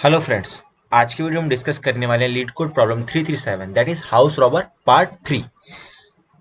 Hello friends, आज की video में डिस्कस करने वाले हैं leet code problem 337 that is house robber part 3।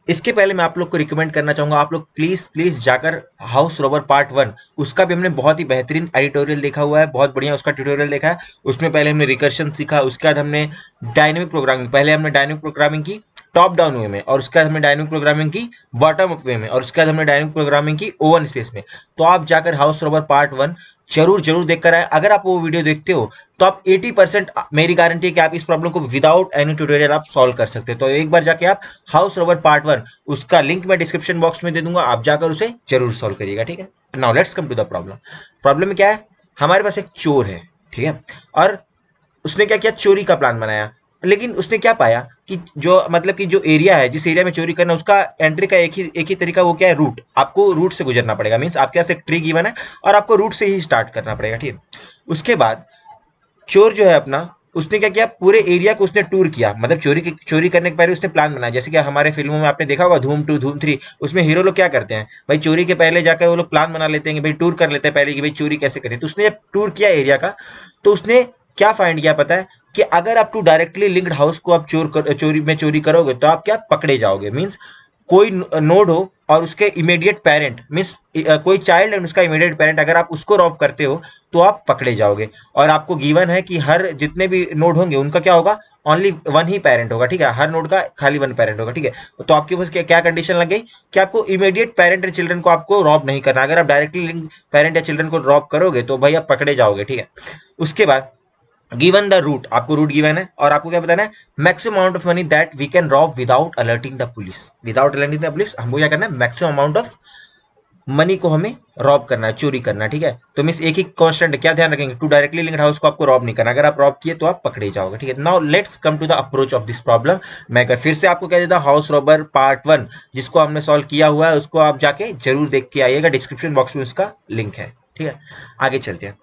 इसके पहले मैं आप लोग को रिकमेंड करना चाहूंगा, आप लोग प्लीज प्लीज जाकर हाउस रॉबर पार्ट 1 उसका भी हमने बहुत ही बेहतरीन एडिटोरियल देखा हुआ है, बहुत बढ़िया उसका ट्यूटोरियल देखा है। उसमें पहले हमने रिकर्शन सीखा, उसके बाद हमने डायनेमिक प्रोग्रामिंग, पहले हमने डायनेमिक प्रोग्रामिंग की टॉप डाउन वे में, और उसके बाद हमने डायनेमिक प्रोग्रामिंग की बॉटम अप वे में, और उसके बाद हमने डायनेमिक प्रोग्रामिंग की ओवन स्पेस में। तो आप जाकर हाउस रॉबर पार्ट 1 जरूर जरूर देखकर आए। अगर आप वो वीडियो देखते हो तो आप 80% मेरी गारंटी है कि आप इस प्रॉब्लम को विदाउट एनी ट्यूटोरियल आप सॉल्व कर सकते हो। तो एक बार जाके आप हाउस रॉबर पार्ट 1 उसका लिंक मैं डिस्क्रिप्शन बॉक्स में दे दूंगा, आप जाकर उसे जरूर सॉल्व करिएगा, ठीक है। Now let's come to the problem. Problem में क्या है, हमारे पास एक चोर है, ठीक है, और उसने क्या किया, चोरी का प्लान बनाया। लेकिन उसने क्या पाया कि जो मतलब कि जो एरिया है, जिस एरिया में चोरी करना, उसका एंट्री का एक ही तरीका, वो क्या है, रूट। आपको रूट से गुजरना पड़ेगा, मींस आपके पास एक ट्री गिवन है और आपको रूट से ही स्टार्ट करना पड़ेगा, ठीक है। उसके बाद चोर जो है अपना, उसने क्या किया, पूरे एरिया को उसने टूर किया। मतलब चोरी करने के पहले उसने प्लान बनाया। जैसे कि हमारे फिल्मों में आपने देखा होगा, धूम 2, धूम 3, उसमें हीरो लोग क्या करते हैं भाई, चोरी के पहले जाकर वो लोग प्लान बना लेते हैं कि भाई टूर कर लेते हैं पहले कि भाई चोरी कैसे करें। तो उसने जब टूर किया एरिया का, तो उसने क्या फाइंड किया पता है, कि अगर आप टू डायरेक्टली लिंक्ड हाउस को आप चोरी करोगे तो आप क्या पकड़े जाओगे। मीन्स कोई नोड हो और उसके इमीडिएट पेरेंट, मीन्स कोई चाइल्ड एंड उसका इमीडिएट पेरेंट, अगर आप उसको रॉब करते हो तो आप पकड़े जाओगे। और आपको गिवन है कि हर जितने भी नोड होंगे उनका क्या होगा, ओनली वन ही पेरेंट होगा, ठीक है। हर नोड का खाली वन पेरेंट होगा, ठीक है। तो आपके पास क्या कंडीशन लग गई कि आपको इमीडिएट पेरेंट या चिल्ड्रन को आपको रॉब नहीं करना। अगर आप डायरेक्टली लिंक पेरेंट या चिल्ड्रन को रॉब करोगे तो भाई आप पकड़े जाओगे, ठीक है। उसके बाद गिवन द रूट, आपको रूट गिवन है और आपको क्या बताना है, maximum amount of money that we can rob without alerting the police. Without alerting the police हमको क्या करना है, मैक्सिमम अमाउंट ऑफ मनी को हमें रॉब करना है, चोरी करना है, ठीक है। तो मींस एक ही कांस्टेंट, क्या ध्यान रखेंगे, टू डायरेक्टली लिंक्ड हाउस को आपको रॉब नहीं करना। अगर आप रॉब किए तो आप पकड़े जाओगे, ठीक है। Now let's come to the approach of this problem. मैं अगर फिर से आपको कह देता हूं, हाउस रॉबर पार्ट 1 जिसको हमने सॉल्व किया हुआ है उसको आप जाके जरूर देख के आइएगा, डिस्क्रिप्शन बॉक्स में उसका लिंक है, ठीक है। आगे चलते हैं।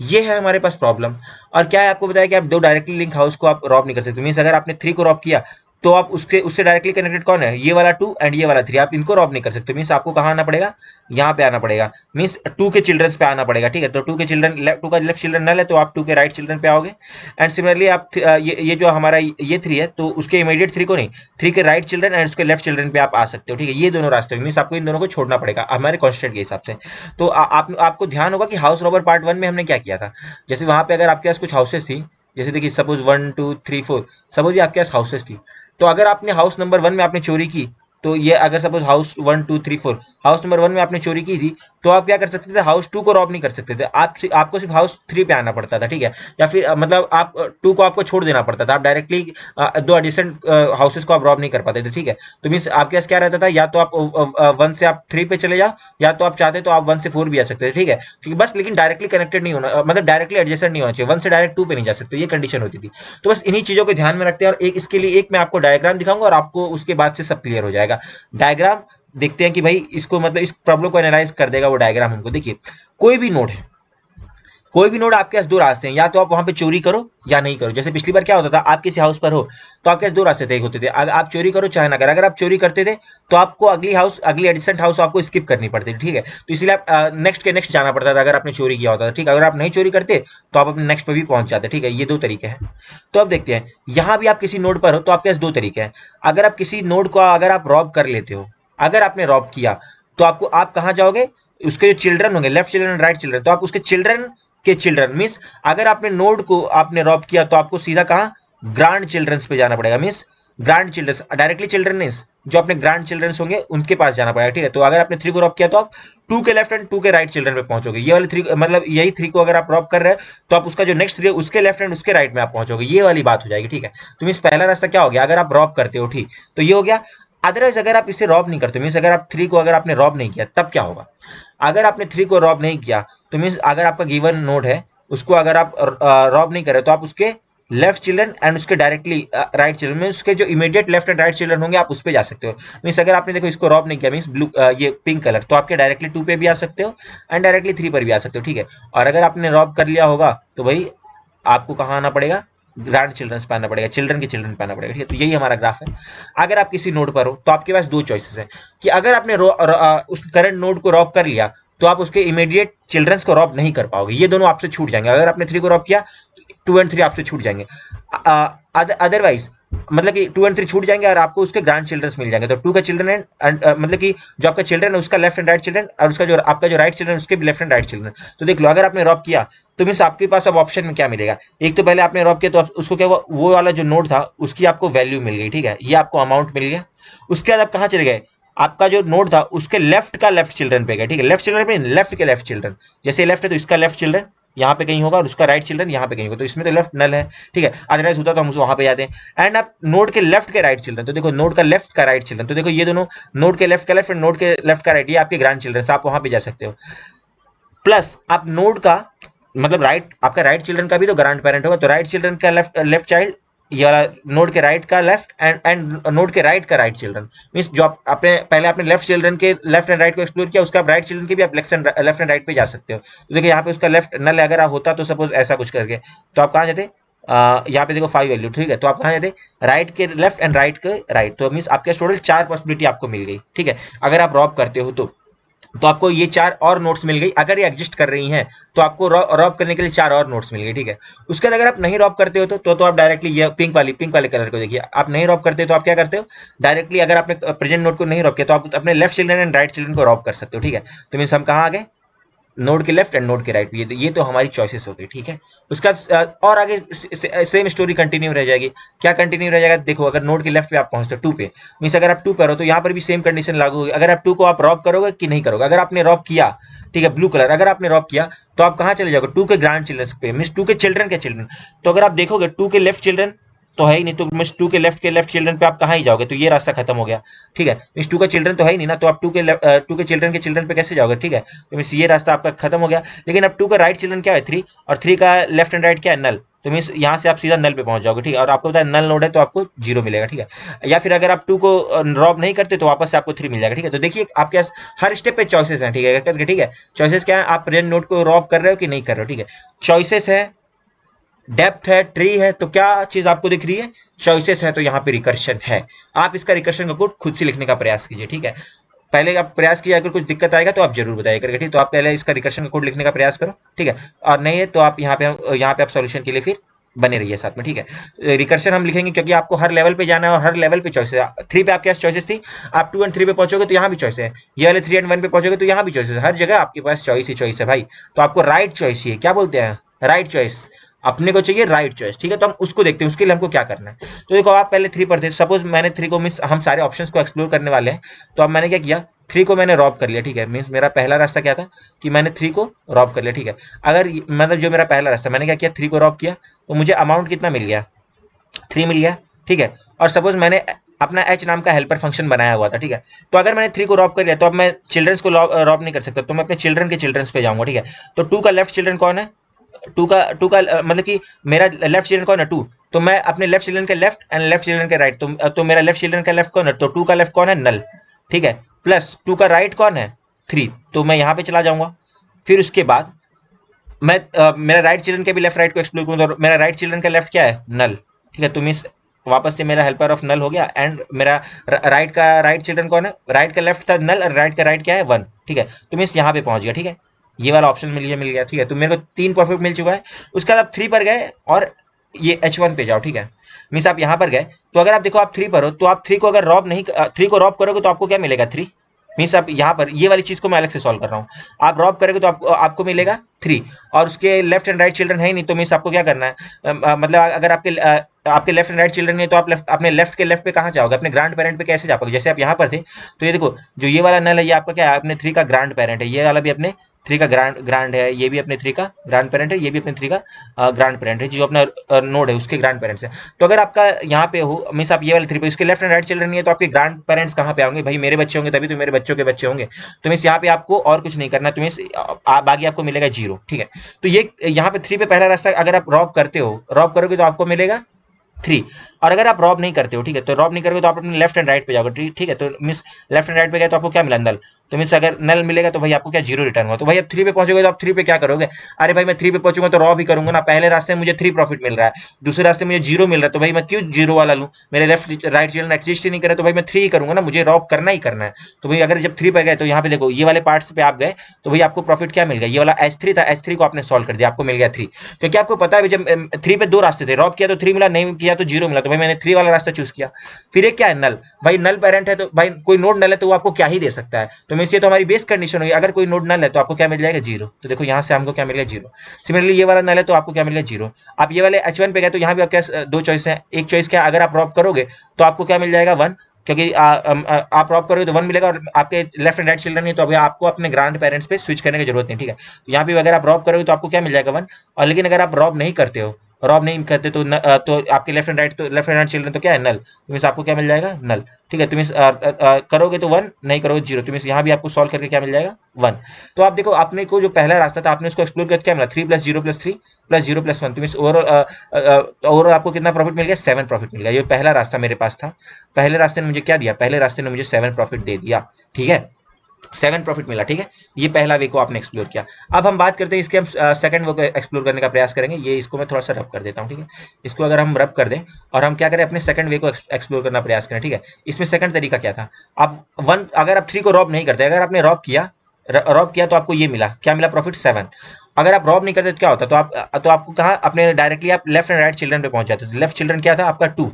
ये है हमारे पास प्रॉब्लम। और क्या है, आपको बताया कि आप दो डायरेक्टली लिंक हाउस को आप रॉब नहीं कर सकते। मींस अगर आपने 3 को रॉब किया तो आप उससे डायरेक्टली कनेक्टेड कौन है, ये वाला 2 एंड ये वाला 3, आप इनको रॉब नहीं कर सकते। मींस आपको कहां आना पड़ेगा, यहाँ पे आना पड़ेगा। मींस 2 के चिल्ड्रंस पे आना पड़ेगा, ठीक है। तो 2 के चिल्ड्रन, 2 का लेफ्ट चिल्ड्रन नल है तो आप 2 के राइट चिल्ड्रन पे आओगे। एंड सिमिलरली आप ये जो हमारा ये 3 है तो उसके इमीडिएट 3 को नहीं, 3 के राइट चिल्ड्रन एंड उसके लेफ्ट चिल्ड्रन पे आप आ सकते हो, ठीक है। ये दोनों रास्ते, मींस आपको इन दोनों को छोड़ना पड़ेगा हमारे कॉन्स्टेंट के हिसाब से। तो आपको ध्यान होगा कि हाउस रॉबर पार्ट 1 में हमने क्या किया था। जैसे वहां पे अगर आपके पास कुछ हाउसेस थी, जैसे देखिए सपोज 1 2 3 4, सपोज ये आपके पास हाउसेस थी। तो अगर आपने हाउस नंबर 1 में आपने चोरी की, तो ये अगर सपोज हाउस 1 2 3 4 हाउस नंबर 1 में आपने चोरी की थी, तो आप क्या कर सकते थे, हाउस 2 को रॉब नहीं कर सकते थे। आपको सिर्फ हाउस 3 पे आना पड़ता था, ठीक है। या फिर मतलब आप 2 को आपको छोड़ देना पड़ता था। आप डायरेक्टली दो एडिसेंट हाउसेस को आप रॉब नहीं कर पाते थे, ठीक है। तो मीन्स आपके पास क्या रहता था, या तो आप 1 से आप 3 पे चले जाओ, या तो आप चाहते तो आप 1 से 4 भी आ सकते थे, ठीक है। क्योंकि बस लेकिन डायरेक्टली कनेक्टेड नहीं होना, मतलब डायरेक्टली एडजेसेंट नहीं होना चाहिए। 1 से डायरेक्ट 2 पे नहीं जा सकते, ये कंडीशन होती थी। तो बस इन्हीं चीजों को ध्यान में रखते हैं। और एक इसके लिए एक मैं आपको डायग्राम दिखाऊंगा और आपको उसके बाद से सब क्लियर हो जाएगा। डायग्राम देखते हैं कि भाई इसको मतलब इस प्रॉब्लम को एनालाइज कर देगा वो डायग्राम हमको। देखिए कोई भी नोड है, कोई भी नोड, आपके पास दो रास्ते हैं, या तो आप वहां पे चोरी करो या नहीं करो। जैसे पिछली बार क्या होता था, आप किसी हाउस पर हो तो आपके पास दो रास्ते तय होते थे, आप चोरी करो चाहे ना करो। अगर आप चोरी करते थे तो आपको अगली एडिसेंट हाउस आपको स्किप करनी पड़ती थी, ठीक है। तो इसलिए आप नेक्स्ट के नेक्स्ट जाना पड़ता था अगर आपने चोरी किया होता था, ठीक है। अगर आप नहीं चोरी करते तो आप अपने नेक्स्ट पे भी पहुंच जाते, ठीक है। ये दो तरीके हैं। तो अब देखते हैं, यहां भी आप किसी नोड पर हो तो आपके पास दो तरीके हैं। अगर आप किसी नोड को अगर आप रॉब कर लेते हो, अगर आपने रॉब किया तो आप कहां जाओगे, उसके जो चिल्ड्रन होंगे, लेफ्ट चिल्ड्रन राइट चिल्ड्रन, तो आप उसके चिल्ड्रन के चिल्ड्रन, मीन्स अगर आपने नोड को आपने रॉब किया तो आपको सीधा कहा, ग्रांड चिल्ड्रंस पे जाना पड़ेगा। Means grand childrens, directly children नहीं, जो अपने ग्रांड चिल्ड्रंस होंगे उनके पास जाना पड़ेगा, ठीक है। तो अगर आपने 3 को रॉब किया तो आप 2 के लेफ्ट एंड 2 के राइट चिल्ड्रन पे पहुंचोगे। ये वाले 3, मतलब यही 3 को अगर आप रॉब कर रहे हैं तो आप उसका जो नेक्स्ट 3 है उसके लेफ्ट एंड उसके राइट में आप पहुंचोगे। ये वाली बात हो जाएगी, ठीक है। तो मीन्स पहला रास्ता क्या हो गया, अगर आप रॉब करते हो, ठीक, तो ये हो गया। अदरवाइज अगर आप इसे रॉब नहीं करते, मीन्स अगर आप 3 को अगर आपने रॉब नहीं किया तब क्या होगा। अगर आपने 3 को रॉब नहीं किया तो मीन्स अगर आपका गिवन नोड है उसको अगर आप रॉब नहीं करे तो आप उसके लेफ्ट चिल्ड्रन एंड उसके डायरेक्टली राइट चिल्ड्रन में उसके जो immediate left and right children होंगे आप उस पे जा सकते हो। मीन्स अगर आपने देखो इसको रॉब नहीं किया, मीन्स ब्लू ये पिंक कलर, तो आपके डायरेक्टली 2 पे भी आ सकते हो एंड डायरेक्टली 3 पर भी आ सकते हो, ठीक है। और अगर आपने रॉब कर लिया होगा तो भाई आपको कहाँ आना पड़ेगा, ग्रैंड चिल्ड्रन पे आना पड़ेगा, चिल्ड्रन के चिल्ड्रन पे आना पड़ेगा, ठीक है। तो यही हमारा ग्राफ है। अगर आप किसी नोड पर हो तो आपके पास दो चॉइसेस है कि अगर आपने उस करंट नोड को रॉब कर लिया तो आप उसके इमीडिएट चिल्ड्रंस को रॉब नहीं कर पाओगे, ये दोनों आपसे छूट जाएंगे। अगर आपने 3 को रॉब किया 2 एंड 3 आपसे छूट जाएंगे। अदरवाइज मतलब कि 2 एंड 3 छूट जाएंगे और आपको उसके ग्रैंड चिल्ड्रंस मिल जाएंगे। तो 2 का चिल्ड्रन एंड मतलब कि जो आपका चिल्ड्रन है उसका लेफ्ट एंड राइट चिल्ड्रन और उसका जो आपका जो राइट चिल्ड्रन उसके भी लेफ्ट एंड राइट चिल्ड्रन। तो देख लो, अगर आपने रॉब किया तो मीन्स आपके पास अब ऑप्शन में क्या मिलेगा। एक तो पहले आपने रॉब किया तो उसको क्या हुआ, वो वाला जो नोड था उसकी आपको वैल्यू मिल गई, ठीक है, ये आपको अमाउंट मिल गया। उसके बाद आप कहाँ चले गए, आपका जो नोड था उसके लेफ्ट का लेफ्ट चिल्ड्रन पे गए, ठीक है, लेफ्ट चिल्ड्रन पे लेफ्ट के लेफ्ट चिल्ड्रन, जैसे लेफ्ट है तो इसका लेफ्ट चिल्ड्रन यहाँ पे कहीं होगा और उसका राइट चिल्ड्रन यहाँ पे कहीं होगा, तो इसमें तो लेफ्ट नल है, ठीक है, अदरवाइज होता तो हम वहां पे जाते हैं। एंड आप नोड के लेफ्ट के राइट चिल्ड्रन, तो देखो नोड का लेफ्ट का राइट चिल्ड्रन, तो देखो ये दोनों नोड के लेफ्ट का लेफ्ट एंड नोड के लेफ्ट का राइट, ये आपके ग्रैंड चिल्ड्रन, आप वहां पे जा सकते हो। प्लस आप नोड का मतलब राइट, आपका राइट चिल्ड्रन का भी तो ग्रैंड पेरेंट होगा, तो राइट चिल्ड्रन का लेफ्ट लेफ्ट चाइल्ड, ये वाला नोड के राइट का लेफ्ट एंड नोड के राइट का राइट चिल्ड्रन। मींस जो आपने पहले आपने लेफ्ट चिल्ड्रन के लेफ्ट एंड राइट को एक्सप्लोर किया, उसका राइट चिल्ड्रन के भी आप लेफ्ट एंड राइट पे जा सकते हो। तो देखिए यहाँ पे उसका लेफ्ट नल अगर होता तो सपोज ऐसा कुछ करके, तो आप कहाँ जाते, यहाँ पे देखो 5 वैल्यू, ठीक है, तो आप कहाँ जाते, राइट के लेफ्ट एंड राइट के राइट। तो मींस आपके टोटल 4 पॉसिबिलिटी आपको मिल गई, ठीक है, अगर आप रॉब करते हो तो आपको ये 4 और नोट्स मिल गई। अगर ये एग्जिस्ट कर रही हैं तो आपको रॉब करने के लिए 4 और नोट्स मिल गई, ठीक है। उसके बाद अगर आप नहीं रॉब करते हो तो आप डायरेक्टली ये पिंक वाले कलर को देखिए, आप नहीं रॉब करते तो आप क्या करते हो, डायरेक्टली अगर आपने प्रेजेंट नोड को नहीं रॉब किया तो आप अपने left children and right children को रॉब कर सकते हो, ठीक है। तो मीन्स हम कहाँ आ गए, नोड के लेफ्ट एंड नोड के राइट, ये तो हमारी चॉइसेस हो गई, ठीक है। उसका और आगे सेम स्टोरी कंटिन्यू रह जाएगी। क्या कंटिन्यू रह जाएगा, देखो अगर नोड के लेफ्ट पे आप पहुंचते हो 2 पे, मींस अगर आप 2 पे हो तो यहाँ पर भी सेम कंडीशन लागू होगी। अगर आप 2 को आप रॉब करोगे कि नहीं करोगे, अगर आपने रॉब किया, ठीक है, ब्लू कलर, अगर आपने रॉब किया तो आप कहाँ चले जाओगे, 2 के ग्रैंड चिल्ड्रन पे, मींस 2 के चिल्ड्रन के चिल्ड्रन। तो अगर आप देखोगे 2 के लेफ्ट चिल्ड्रन तो है ही नहीं, तो मींस 2 के लेफ्ट चिल्ड्रन पे आप कहाँ ही जाओगे, तो ये रास्ता खत्म हो गया, ठीक है। मींस 2 का चिल्ड्रन तो है ही नहीं ना, तो आप 2 के चिल्ड्रन के चिल्ड्रन पे कैसे जाओगे, ठीक है। तो मींस ये रास्ता आपका खत्म हो गया। लेकिन अब 2 का राइट चिल्ड्रन क्या है 3, और 3 का लेफ्ट एंड राइट क्या है नल, तो मींस यहाँ से आप सीधा नल पे पहुंच जाओगे, ठीक है। और आपको पता है नल नोड है तो आपको 0 मिलेगा, ठीक है। या फिर अगर आप 2 को रॉब नहीं करते तो वापस से आपको 3 मिल जाएगा, ठीक है। तो देखिए आपके पास हर स्टेप पे चॉइसेस हैं, ठीक है, ठीक है। चॉइसेस क्या है, आप प्रेजेंट नोड को रॉब कर रहे हो कि नहीं कर रहे हो, ठीक है। चॉइसेस है, डेप्थ है, ट्री है, तो क्या चीज आपको दिख रही है, चॉइसेस है, तो यहाँ पे रिकर्शन है। आप इसका रिकर्शन का कोड खुद से लिखने का प्रयास कीजिए, ठीक है। पहले आप प्रयास किया, अगर कुछ दिक्कत आएगा तो आप जरूर बताइए करके, ठीक। तो आप पहले इसका रिकर्शन का कोड लिखने का प्रयास करो, ठीक है। और नहीं है तो आप यहाँ पे आप सॉल्यूशन के लिए फिर बने रहिए साथ में, ठीक है। रिकर्शन हम लिखेंगे क्योंकि आपको हर लेवल पे जाना है और हर लेवल पे चॉइस है। 3 पे आपके पास चॉइसेस थी, आप 2 एंड 3 पे पहुंचोगे तो यहाँ भी चॉइस है, ये वाले 3 एंड 1 पे पहुंचोगे तो यहाँ भी चॉइस है। हर जगह आपके पास चॉइस ही चॉइस है भाई। तो आपको राइट चॉइस चाहिए, क्या बोलते हैं, राइट चॉइस, अपने को चाहिए राइट चॉइस, ठीक है। तो हम उसको देखते हैं, उसके लिए हमको क्या करना है। तो देखो आप पहले 3 पर थे, सपोज मैंने 3 को मिस, हम सारे ऑप्शंस को एक्सप्लोर करने वाले हैं, तो अब मैंने क्या किया, 3 को मैंने रॉब कर लिया, ठीक है। मींस मेरा पहला रास्ता क्या था कि मैंने 3 को रॉब कर लिया, ठीक है। अगर मतलब जो मेरा पहला रास्ता, मैंने क्या किया, 3 को रॉब किया तो मुझे अमाउंट कितना मिल गया, 3 मिल गया, ठीक है। और सपोज मैंने अपना h नाम का हेल्पर फंक्शन बनाया हुआ था, ठीक है। तो अगर मैंने 3 को रॉब कर लिया तो अब मैं चिल्ड्रंस को रॉब नहीं कर सकता, तो मैं अपने चिल्ड्रन के चिल्ड्रंस पे जाऊंगा, ठीक है। तो 2 का लेफ्ट चिल्ड्रन कौन है, 2 का मतलब कि मेरा लेफ्ट चिल्ड्रन कौन है 2, तो मैं अपने लेफ्ट चिल्ड्रन के लेफ्ट एंड लेफ्ट चिल्ड्रन के राइट, तो मेरा लेफ्ट चिल्ड्रन का लेफ्ट कौन है, तो 2 का लेफ्ट कौन है नल, ठीक है। प्लस 2 का राइट कौन है 3, तो मैं यहाँ पे चला जाऊंगा। फिर उसके बाद मैं मेरा राइट चिल्ड्रन के भी लेफ्ट राइट को एक्सप्लोर करूंगा, तो मेरा राइट चिल्ड्रन का लेफ्ट क्या है नल, ठीक है। तो मींस वापस से मेरा हेल्पर ऑफ नल हो गया। एंड मेरा राइट का राइट चिल्ड्रन कौन है, राइट का लेफ्ट था नल और राइट का राइट क्या है 1, ठीक है। तो मींस यहाँ पे पहुंच गया, ठीक है। ये वाला ऑप्शन मिल गया, ठीक है। तो मेरे को 3 परफेक्ट मिल चुका है। उसके बाद आप 3 पर गए और ये H1 पे जाओ, ठीक है। मींस आप यहाँ पर गए, तो अगर आप देखो आप 3 पर हो, तो आप 3 को अगर रॉब नहीं 3 को रॉब करोगे तो आपको क्या मिलेगा 3, मींस आप यहाँ पर ये वाली चीज को मैं अलग से सॉल्व कर रहा हूँ। आप रॉब करेंगे तो आपको मिलेगा 3, और उसके लेफ्ट एंड राइट चिल्ड्रन है ही नहीं, तो मींस आपको क्या करना है, मतलब अगर आपके लेफ्ट एंड राइट चिल्ड्रन नहीं है तो आप अपने लेफ्ट के लेफ्ट पे कहाँ जाओगे, अपने ग्रैंड पेरेंट पे कैसे जा पाओगे। जैसे आप यहाँ पर थे तो ये देखो जो ये वाला नल है ये आपका क्या है, अपने 3 का ग्रैंड पेरेंट है, ये वाला भी अपने 3 का ग्रैंड है, ये भी अपने 3 का ग्रैंड पेरेंट है, ये भी अपने 3 का ग्रैंड पेरेंट है, जो अपना नोड है उसके ग्रैंड पेरेंट्स है। तो अगर आपका यहाँ पे हो मींस आप ये वाले 3 पे, उसके लेफ्ट एंड राइट चिल्ड्रन नहीं है, तो आपके ग्रैंड पेरेंट्स कहाँ पे होंगे, भाई मेरे बच्चे होंगे तभी तो मेरे बच्चों के बच्चे होंगे। तो मींस यहाँ पे आपको और कुछ नहीं करना, तो मींस बाकी आपको मिलेगा 0, ठीक है। तो ये यहाँ पे 3 पे पहला रास्ता अगर आप रॉब करते हो, रॉब करोगे तो आपको मिलेगा 3, और अगर आप रॉब नहीं करते हो, ठीक है, तो रॉब नहीं करोगे तो आप अपने लेफ्ट एंड राइट पे जाओगे, ठीक है। तो मींस लेफ्ट एंड राइट पे गए तो आपको क्या मिला नल, तो मीन्स अगर नल मिलेगा तो भाई आपको क्या जीरो रिटर्न हुआ। तो भाई अब 3 पे पहुंचोगे तो आप 3 पे क्या करोगे, अरे भाई मैं 3 पे पहुंचूंगा तो रॉ भी करूंगा ना, पहले रास्ते में मुझे 3 प्रॉफिट मिल रहा है, दूसरे रास्ते में मुझे जीरो मिल रहा है, तो भाई मैं क्यों जीरो वाला लूं, मेरे लेफ्ट राइट चिल्ड्रन एग्जिस्ट ही नहीं करे तो भाई मैं 3 ही करूंगा ना, मुझे रॉब करना ही करना है। तो भाई अगर जब 3 पे गए तो यहाँ पे देखो ये वाले पार्ट्स पे आप गए तो भाई आपको प्रॉफिट क्या मिल गया, ये वाला H3 था, H3 को आपने सॉल्व कर दिया, आपको मिल गया 3, क्योंकि आपको पता है जब 3 पे दो रास्ते थे, रॉब किया तो 3 मिला, नहीं किया तो जीरो मिला, तो भाई मैंने 3 वाला रास्ता चूज किया। फिर एक क्या है नल, भाई नल पेरेंट है तो भाई कोई नोड नल है तो वो आपको क्या ही दे सकता है, तो मींस ये तो हमारी बेस कंडीशन होगी, अगर कोई नोड नल है तो आपको क्या मिल जाएगा जीरो, तो देखो यहाँ से हमको क्या मिल गया जीरो। सिमिलरली ये वाला नल है तो आपको क्या मिल गया जीरो। आप ये वाले H1 पे गए तो यहाँ भी आपके दो चॉइस है, एक चॉइस क्या, अगर आप रॉब करोगे तो आपको क्या मिल जाएगा 1, क्योंकि आप रॉब करोगे तो 1 मिलेगा और आपके लेफ्ट एंड राइट चिल्ड्रन नहीं, तो अभी आपको अपने ग्रैंड पेरेंट्स पे स्विच करने की जरूरत नहीं, ठीक है। तो यहाँ पे अगर आप रॉब करोगे तो आपको क्या मिल जाएगा 1, और लेकिन अगर आप रॉब नहीं करते हो, रॉब नहीं करते तो आपके लेफ्ट एंड राइट, तो लेफ्ट एंड राइट चिल्ड्रन तो क्या है नल, तो मींस आपको क्या मिल जाएगा नल, ठीक है। तो मींस करोगे तो 1, नहीं करोगे जीरो, तो मींस यहाँ भी आपको सॉल्व करके क्या मिल जाएगा 1। तो आप देखो आपने को जो पहला रास्ता था आपने उसको एक्सप्लोर करके क्या मिला 3 + 0 + 3 + 0 + 1, तो मींस ओवरऑल आपको कितना प्रॉफिट मिल गया 7 प्रॉफिट मिल गया। ये पहला रास्ता मेरे पास था, पहले रास्ते ने मुझे क्या दिया, पहले रास्ते ने मुझे 7 प्रॉफिट दे दिया, ठीक है, 7 प्रॉफिट मिला, ठीक है। ये पहला वे को आपने एक्सप्लोर किया। अब हम बात करते हैं इसके, हम सेकंड वे को एक्सप्लोर करने का प्रयास करेंगे। ये इसको मैं थोड़ा सा रब कर देता हूँ, ठीक है। इसको अगर हम रब कर दें और हम क्या करें अपने सेकंड वे को एक्सप्लोर करना प्रयास करें, ठीक है। इसमें सेकंड तरीका क्या था, आप 1 अगर आप 3 को रॉब नहीं करते, अगर आपने रॉब किया तो आपको ये मिला, क्या मिला प्रॉफिट 7। अगर आप रॉब नहीं करते तो क्या होता, तो आपको कहा अपने डायरेक्टली आप लेफ्ट एंड राइट चिल्ड्रन पे पहुंच जाते थे। लेफ्ट चिल्ड्रन क्या था आपका 2,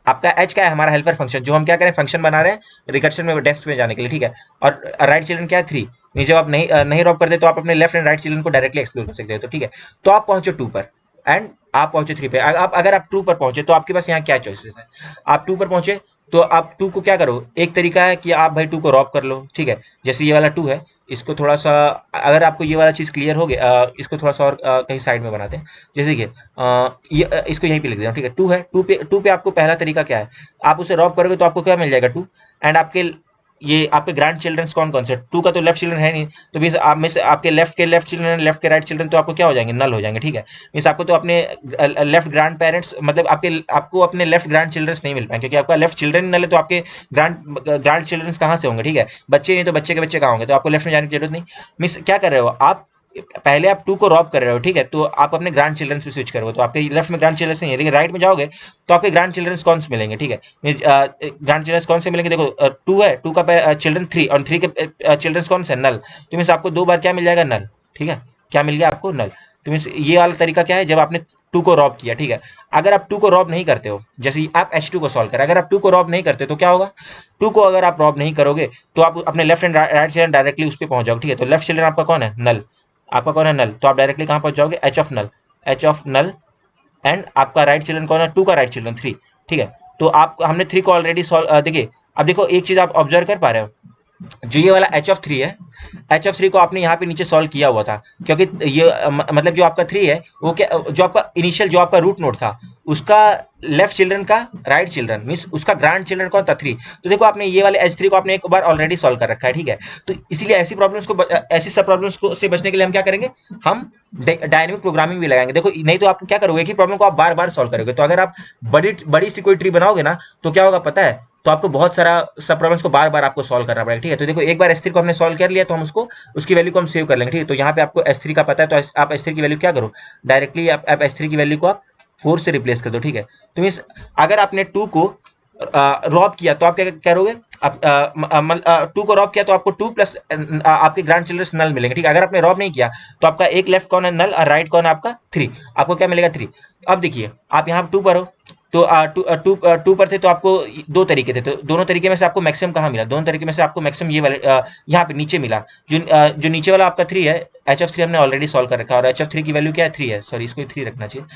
आपका एच क्या है हमारा हेल्पर फंक्शन, जो हम क्या करें फंक्शन बना रहे हैं रिकर्शन में डेप्थ में जाने के लिए, ठीक है। और राइट चिल्ड्रन क्या है 3, जब आप नहीं रॉब करते तो आप अपने लेफ्ट एंड राइट चिल्ड्रन को डायरेक्टली एक्सप्लोर कर सकते हो, तो ठीक है। तो आप पहुंचे 2 पर एंड आप पहुंचे 3 पे। अगर आप 2 पर पहुंचे तो आपके पास यहाँ क्या चॉइसेस है, आप 2 पर पहुंचे तो आप 2 को क्या करो, एक तरीका है कि आप भाई 2 को रॉब कर लो, ठीक है। जैसे ये वाला 2 है, इसको थोड़ा सा, अगर आपको ये वाला चीज क्लियर हो गया, इसको थोड़ा सा और कहीं साइड में बनाते हैं। जैसे कि इसको यहीं पे लिख देना, ठीक है। 2 है, 2 पे आपको पहला तरीका क्या है, आप उसे रॉब करोगे तो आपको क्या मिल जाएगा 2, एंड आपके ग्रैंड चिल्ड्रंस कौन कौन से, 2 का तो लेफ्ट चिल्ड्रन है नहीं, तो मींस आप में से आपके लेफ्ट चिल्ड्रन, लेफ्ट के राइट चिल्ड्रन तो आपको क्या हो जाएंगे नल हो जाएंगे, ठीक है। मींस आपको तो अपने लेफ्ट ग्रैंड पेरेंट्स, मतलब आपको अपने लेफ्ट ग्रैंड चिल्ड्रंस नहीं मिल पाएंगे, क्योंकि आपका लेफ्ट चिल्ड्रन नल है, तो आपके ग्रैंड चिल्ड्रंस कहाँ से होंगे, ठीक है। बच्चे नहीं तो बच्चे के बच्चे कहाँ होंगे, तो आपको लेफ्ट में जाने की जरूरत नहीं। मींस क्या कर रहे हो आप, पहले आप 2 को रॉब कर रहे हो, ठीक है, तो आप अपने ग्रैंड चिल्ड्रंस पे स्विच करोगे तो आपके लेफ्ट में ग्रैंड चिल्ड्रंस नहीं है, लेकिन राइट में जाओगे तो आपके ग्रैंड चिल्ड्रंस कौन से मिलेंगे, ठीक है। ग्रैंड चिल्ड्रंस कौन से मिलेंगे, देखो 2 है, 2 का चिल्ड्रन 3 और 3 के चिल्ड्रंस कौन से नल, तो मींस आपको 2 बार क्या मिल जाएगा नल, ठीक है। क्या मिल गया आपको नल, तो मींस ये वाला तरीका क्या है, जब आपने 2 को रॉब किया, ठीक है। अगर आप 2 को रॉब नहीं करते हो, जैसे आप H2 को सॉल्व करें, अगर आप 2 को रॉब नहीं करते तो क्या होगा, 2 को अगर आप रॉब नहीं करोगे तो आप अपने left and right children directly उस पर पहुंच जाओगे, ठीक है। तो लेफ्ट चिल्ड्रन आपका कौन है नल, आपका कौन है नल, तो आप डायरेक्टली कहां पहुंच जाओगे एच ऑफ नल, एंड आपका राइट चिल्ड्रन कौन है 2 का राइट चिल्ड्रन 3, ठीक है। तो आप हमने 3 को ऑलरेडी सॉल्व, देखिए अब देखो एक चीज आप ऑब्जर्व कर पा रहे हो, जो ये वाला H3 है, H3 को आपने यहाँ पे नीचे सॉल्व किया हुआ था, क्योंकि ये मतलब जो आपका 3 है वो क्या, जो आपका इनिशियल जो आपका रूट नोड था उसका लेफ्ट चिल्ड्रन का राइट चिल्ड्रन मींस उसका ग्रैंड चिल्ड्रन कौन था 3, तो देखो आपने ये वाले H3 को आपने एक बार ऑलरेडी सॉल्व कर रखा है, ठीक है। तो इसीलिए ऐसी सब प्रॉब्लम्स को से बचने के लिए हम क्या करेंगे, हम डायनेमिक प्रोग्रामिंग भी लगाएंगे। देखो नहीं तो आप क्या करोगे, एक ही प्रॉब्लम को आप बार बार सॉल्व करोगे, तो अगर आप बड़ी सी कोई ट्री बनाओगे ना तो क्या होगा पता है, तो आपको बहुत सारा सब प्रॉब्लम्स को बार बार आपको सॉल्व करना पड़ेगा, ठीक है। तो देखो एक बार S3 को हमने सॉल्व कर लिया तो हम उसकी वैल्यू को हम सेव कर लेंगे, ठीक है। तो यहाँ पे आपको S3 का पता है तो आप S3 की वैल्यू क्या करो, डायरेक्टली आप S3 की वैल्यू को आप 4 से रिप्लेस कर दो, ठीक है। तो मींस अगर आपने 2 को रॉब किया तो आप क्या करोगे, आप 2 को रॉब किया तो आपको 2 प्लस आपके ग्रैंड चिल्ड्रंस नल मिलेंगे, ठीक है। अगर आपने रॉब नहीं किया तो आपका एक लेफ्ट कौन है नल और राइट कौन है आपका 3, आपको क्या मिलेगा 3। अब देखिए आप यहाँ 2 पर हो तो 2 पर थे तो आपको 2 तरीके थे, तो दोनों तरीके में से आपको मैक्सिमम कहाँ मिला, दोनों तरीके में से आपको मैक्सिमम ये वाले यहाँ पे नीचे मिला, जो नीचे वाला आपका 3 है, H3 हमने ऑलरेडी सॉल्व कर रखा है, और H3 की वैल्यू क्या है 3 है, सॉरी इसको 3 रखना चाहिए,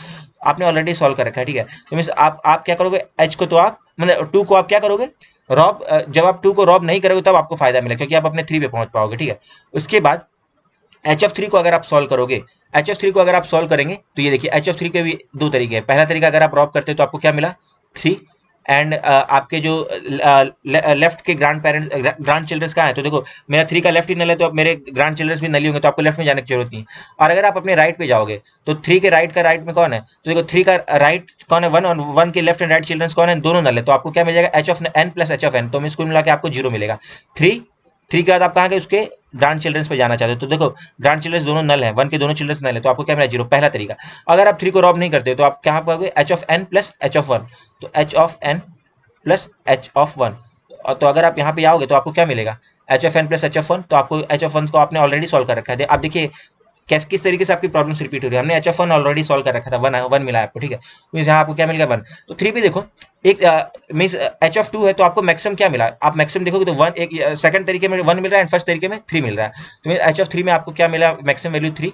आपने ऑलरेडी सॉल्व कर रखा है, ठीक है। तो मींस आप क्या करोगे, H को तो आप मतलब 2 को आप क्या करोगे रॉब, जब आप 2 को रॉब नहीं करोगे तब आपको फायदा मिलेगा, क्योंकि आप अपने 3 पे पहुंच पाओगे, ठीक है। उसके बाद HF3 को अगर आप सॉल्व करोगे, HF3 को अगर आप सॉल्व करेंगे तो ये देखिए HF3 के भी 2 तरीके हैं। पहला तरीका अगर आप रॉब करते हो तो आपको क्या मिला 3, एंड आपके जो लेफ्ट के ग्रैंड चिल्ड्रंस कहाँ है, तो देखो मेरा 3 का लेफ्ट ही नल है तो मेरे ग्रैंड चिल्ड्रंस भी नली होंगे, तो आपको लेफ्ट में जाने की जरूरत नहीं। और अगर आप अपने राइट पे जाओगे तो 3 के राइट का राइट में कौन है, तो देखो 3 का राइट कौन है 1, और 1 के लेफ्ट एंड राइट चिल्ड्रंस कौन है, दोनों नल है, तो आपको क्या मिल जाएगा H of n plus H of n, तो मिस कुल मिला के आपको 0 मिलेगा। 3 3 के बाद आप कहाँ गए, उसके ग्रांड चिल्ड्रंस पे जाना चाहते हो, तो देखो ग्रांड चिल्ड्रंस दोनों नल हैं, 1 के दोनों चिल्ड्रंस नल है, तो आपको क्या मिला 0, पहला तरीका। अगर आप 3 को रॉब नहीं करते तो आप कहाँ पाओगे, h of n plus h of 1, तो h of n plus h of 1, तो अगर आप यहाँ पे आओगे तो आपको क्या मिलेगा, h of n plus h of 1, तो आपको h ऑफ 1 को आपने ऑलरेडी सॉल्व कर रखा है। आप देखिए किस तरीके से आपकी प्रॉब्लम्स रिपीट हो रही है, हमने h ऑफ 1 ऑलरेडी सॉल्व कर रखा था, 1 मिला है आपको, ठीक है, मींस यहाँ आपको क्या मिल गया 1। तो 3 भी देखो, एक मींस h ऑफ 2 है, तो आपको मैक्सिमम क्या मिला, आप मैक्सिमम देखोगे तो 1, एक सेकंड तरीके में 1 मिल रहा है एंड फर्स्ट तरीके में 3 मिल रहा है, तो मींस h ऑफ 3 में आपको क्या मिला, maximum value 3,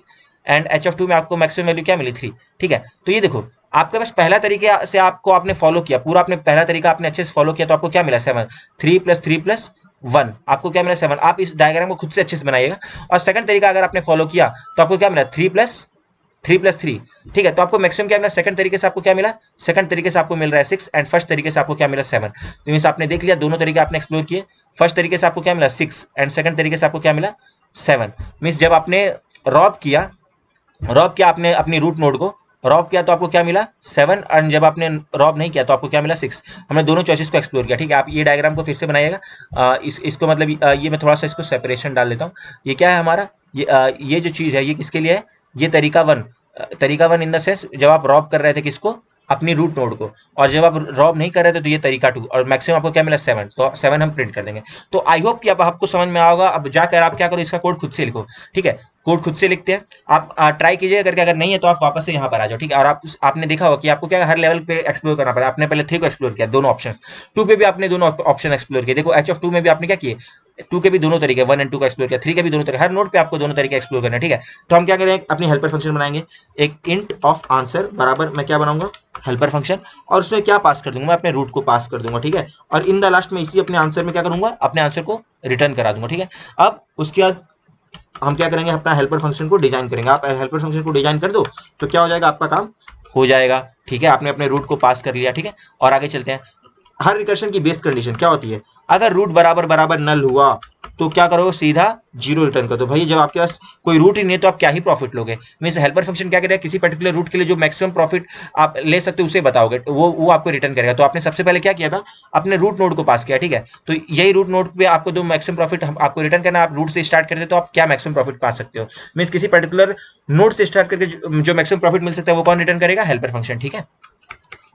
and h of 2 में आपको मैक्सिमम वैल्यू क्या मिली 3, ठीक है। तो ये देखो आपके पास पहला तरीके से आपको आपने फॉलो किया पूरा, आपने पहला तरीका आपने अच्छे से फॉलो किया, तो आपको क्या मिला 7, 3 प्लस 3 प्लस 1, आपको क्या मिला 7। आप इस डायग्राम को खुद से अच्छे से बनाइएगा, और सेकंड तरीका अगर आपने फॉलो किया तो आपको क्या मिला 3 प्लस 3, ठीक है। तो आपको मैक्सिमम क्या मिला, सेकंड तरीके से आपको क्या मिला, सेकंड तरीके से आपको मिल रहा है 6, एंड फर्स्ट तरीके से आपको क्या मिला 7। तो मींस आपने देख लिया दोनों तरीके आपने एक्सप्लोर किए, फर्स्ट तरीके से आपको क्या मिला 6 एंड सेकंड तरीके से आपको क्या मिला 7। मींस जब आपने रॉब किया आपने अपनी रूट नोड को रॉब किया तो आपको क्या मिला 7, और जब आपने रॉब नहीं किया तो आपको क्या मिला 6। हमने दोनों चॉइसेस को एक्सप्लोर किया, ठीक है। आप ये डायग्राम को फिर से बनाइएगा, इसको मतलब ये मैं थोड़ा सा इसको सेपरेशन डाल देता हूँ। ये क्या है हमारा, ये जो चीज़ है ये किसके लिए है, ये तरीका वन इन द सेंस जब आप रॉब कर रहे थे किसको, अपनी रूट नोड को, और जब आप रॉब नहीं कर रहे थे तो ये तरीका 2, और मैक्सिमम आपको क्या मिला 7, तो 7 हम प्रिंट कर देंगे। तो आई होप कि अब आपको समझ में आओगा। अब जाकर आप क्या करो, इसका कोड खुद से लिखो, ठीक है, कोड खुद से लिखते हैं आप, ट्राई कीजिए करके, अगर नहीं है तो आप वापस से यहाँ पर आ जाओ, ठीक है। और आपने देखा होगा कि आपको क्या हर लेवल पे एक्सप्लोर करना पड़ा, आपने पहले 3 को एक्सप्लोर किया दोनों ऑप्शन, 2 पे भी आपने दोनों ऑप्शन एक्सप्लोर किए, देखो h ऑफ 2 में भी आपने क्या किए, 2 के भी दोनों तरीके 1 एंड 2 का एक्सप्लोर किया, 3 के भी दोनों तरीके, हर नोड पे आपको दोनों तरीके एक्सप्लोर करना है, ठीक है। तो हम क्या करेंगे, अपनी हेल्पर फंक्शन बनाएंगे, एक इंट ऑफ आंसर बराबर मैं क्या बनाऊंगा, हेल्पर फंक्शन, और उसमें क्या पास कर दूंगा, मैं अपने रूट को पास कर दूंगा, ठीक है। और इन द लास्ट में इसी अपने आंसर में क्या करूंगा, अपने आंसर को रिटर्न करा दूंगा, ठीक है। अब उसके बाद हम क्या करेंगे, अपना हेल्पर फंक्शन को डिजाइन करेंगे। आप हेल्पर फंक्शन को डिजाइन कर दो तो क्या हो जाएगा, आपका काम हो जाएगा, ठीक है। आपने अपने रूट को पास कर लिया, ठीक है। और आगे चलते हैं। हर रिकर्शन की बेस कंडीशन क्या होती है, अगर रूट बराबर बराबर नल हुआ तो क्या करोगे, सीधा 0 रिटर्न कर दो। भाई जब आपके पास कोई रूट ही नहीं है तो आप क्या ही प्रॉफिट लोगे। मींस हेल्पर फंक्शन क्या करेगा, किसी पर्टिकुलर रूट के लिए जो मैक्सिमम प्रॉफिट आप ले सकते हो उसे बताओगे, वो आपको रिटर्न करेगा। तो आपने सबसे पहले क्या किया था, अपने रूट नोड को पास किया, ठीक है। तो यही रूट नोड पे आपको जो मैक्सिमम प्रॉफिट आपको रिटर्न करना, आप रूट से स्टार्ट करते तो आप क्या मैक्सिमम प्रॉफिट पा सकते हो। मींस किसी पर्टिकुलर नोड से स्टार्ट करके जो मैक्सिमम प्रॉफिट मिल सकता है वो कौन रिटर्न करेगा, हेल्पर फंक्शन, ठीक है।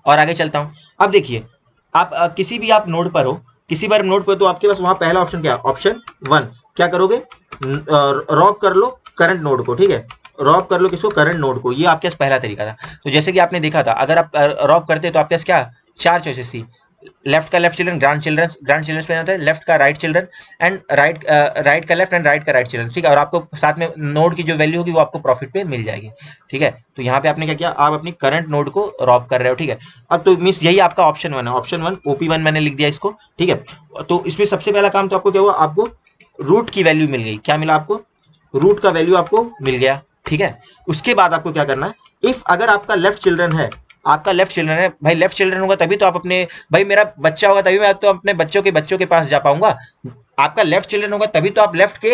और आगे चलता हूं। अब देखिए आप किसी भी आप नोड पर हो, किसी बार नोड पर, तो आपके पास वहां पहला ऑप्शन क्या है, ऑप्शन 1, क्या करोगे, रॉब कर लो करंट नोड को, ठीक है, रॉब कर लो किसको, करंट नोड को। ये आपके पास पहला तरीका था। तो जैसे कि आपने देखा था, अगर आप रॉब करते तो आपके पास क्या 4 चॉइसेस थी, लेफ्ट का लेफ्ट चिल्ड्रन, ग्रांड चिल्ड्रन पे जाता है, लेफ्ट का राइट चिल्ड्रन, एंड राइट का लेफ्ट एंड राइट का राइट चिल्ड्रन, ठीक है। और आपको साथ में नोड की जो वैल्यू होगी वो आपको प्रॉफिट पे मिल जाएगी, ठीक है। तो यहाँ पे आपने क्या किया, आप अपनी करंट नोड को रॉब कर रहे हो, ठीक है। अब तो मींस यही आपका ऑप्शन 1 है, ऑप्शन 1 OP1 मैंने लिख दिया इसको, ठीक है। तो इसमें सबसे पहला काम तो आपको क्या हुआ, आपको रूट की वैल्यू मिल गई, क्या मिला आपको, रूट का वैल्यू आपको मिल गया, ठीक है। उसके बाद आपको क्या करना है, इफ अगर आपका लेफ्ट चिल्ड्रन है, आपका लेफ्ट चिल्ड्रन है, भाई लेफ्ट चिल्ड्रन होगा तभी तो आप अपने, भाई मेरा बच्चा होगा तभी मैं तो अपने बच्चों के पास जा पाऊंगा। आपका लेफ्ट चिल्ड्रन होगा तभी तो आप लेफ्ट